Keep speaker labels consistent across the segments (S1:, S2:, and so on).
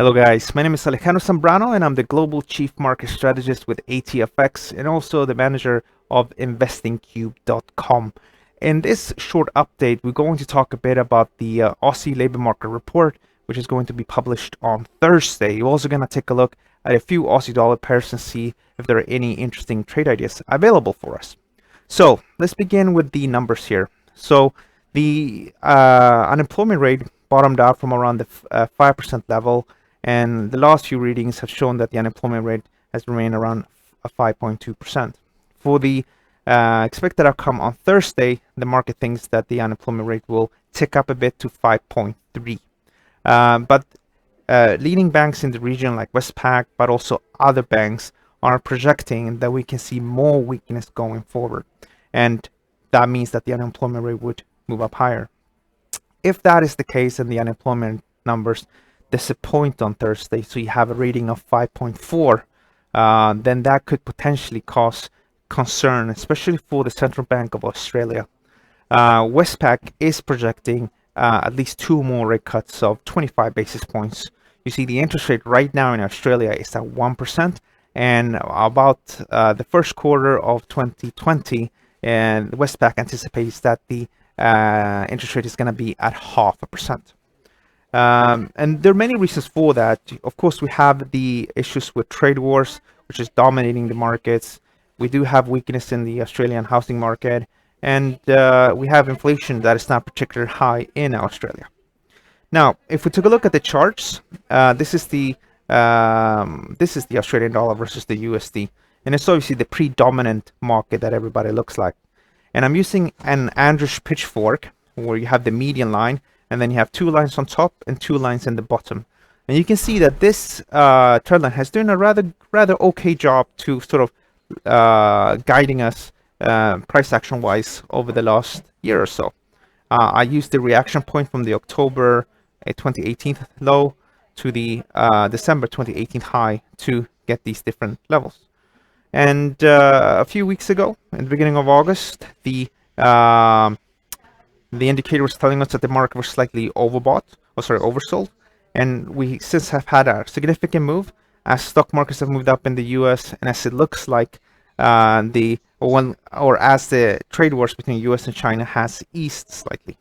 S1: Hello guys, my name is Alejandro Zambrano and I'm the Global Chief Market Strategist with ATFX and also the manager of investingcube.com. In this short update, we're going to talk a bit about the Aussie labor market report, which is going to be published on Thursday. We're also going to take a look at a few Aussie dollar pairs and see if there are any interesting trade ideas available for us. So let's begin with the numbers here. So the unemployment rate bottomed out from around the 5% level, and the last few readings have shown that the unemployment rate has remained around 5.2%. For the expected outcome on Thursday, the market thinks that the unemployment rate will tick up a bit to 5.3. But leading banks in the region like Westpac, but also other banks, are projecting that we can see more weakness going forward. And that means that the unemployment rate would move up higher. If that is the case and the unemployment numbers disappoint on Thursday, so you have a reading of 5.4, then that could potentially cause concern, especially for the Central Bank of Australia. Westpac is projecting at least 2 more rate cuts of 25 basis points. You see the interest rate right now in Australia is at 1%, and about the first quarter of 2020, and Westpac anticipates that the interest rate is going to be at 0.5%. And there are many reasons for that. Of course, we have the issues with trade wars, which is dominating the markets. We do have weakness in the Australian housing market, and we have inflation that is not particularly high in Australia. Now, if we take a look at the charts, this is the Australian dollar versus the USD, and it's obviously the predominant market that everybody looks like. And I'm using an Andrews pitchfork where you have the median line, and then you have 2 lines on top and 2 lines in the bottom. And you can see that this trend line has done a rather okay job to sort of guiding us price action wise over the last year or so. I used the reaction point from the October 2018 low to the December 2018 high to get these different levels. And a few weeks ago, in the beginning of August, the indicator was telling us that the market was slightly oversold, and we since have had a significant move as stock markets have moved up in the US, and as it looks like as the trade wars between US and China has eased slightly.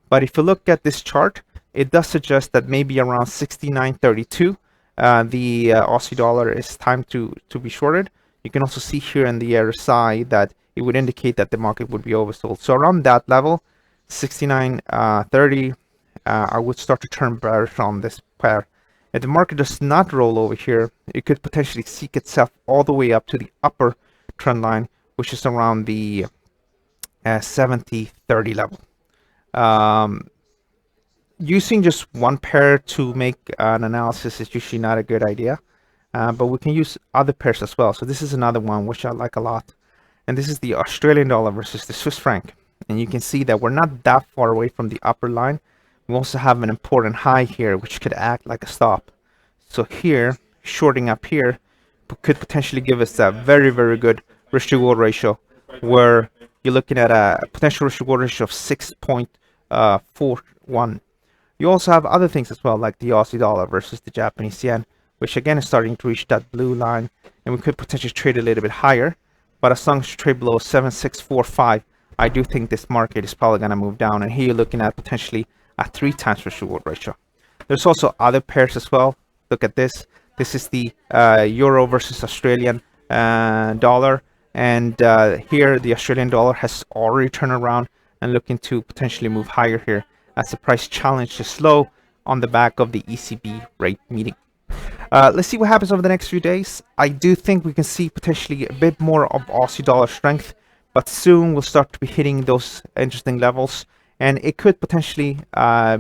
S1: But if you look at this chart, it does suggest that maybe around 69.32 the Aussie dollar is time to be shorted. You can also see here in the RSI that it would indicate that the market would be oversold. So around that level, 69.30, I would start to turn bearish on this pair. If the market does not roll over here, it could potentially seek itself all the way up to the upper trend line, which is around the 70.30 level. Using just one pair to make an analysis is usually not a good idea, but we can use other pairs as well. So this is another one which I like a lot, and this is the Australian dollar versus the Swiss franc. And you can see that we're not that far away from the upper line. We also have an important high here, which could act like a stop. So here, shorting up here could potentially give us a very good risk to reward ratio, where you're looking at a potential risk to reward ratio of 6.41. You also have other things as well, like the Aussie dollar versus the Japanese yen, which again is starting to reach that blue line, and we could potentially trade a little bit higher. But as long as you trade below 7.645, I do think this market is probably going to move down, and here you're looking at potentially a 3 times risk reward ratio. There's also other pairs as well. Look at this. This is the euro versus Australian dollar, and here the Australian dollar has already turned around and looking to potentially move higher here as the price challenge is low on the back of the ECB rate meeting. Let's see what happens over the next few days. I do think we can see potentially a bit more of Aussie dollar strength, but soon we'll start to be hitting those interesting levels, and it could potentially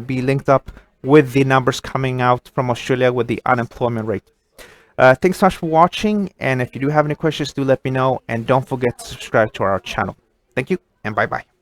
S1: be linked up with the numbers coming out from Australia with the unemployment rate. Thanks so much for watching, and if you do have any questions, do let me know, and don't forget to subscribe to our channel. Thank you, and bye-bye.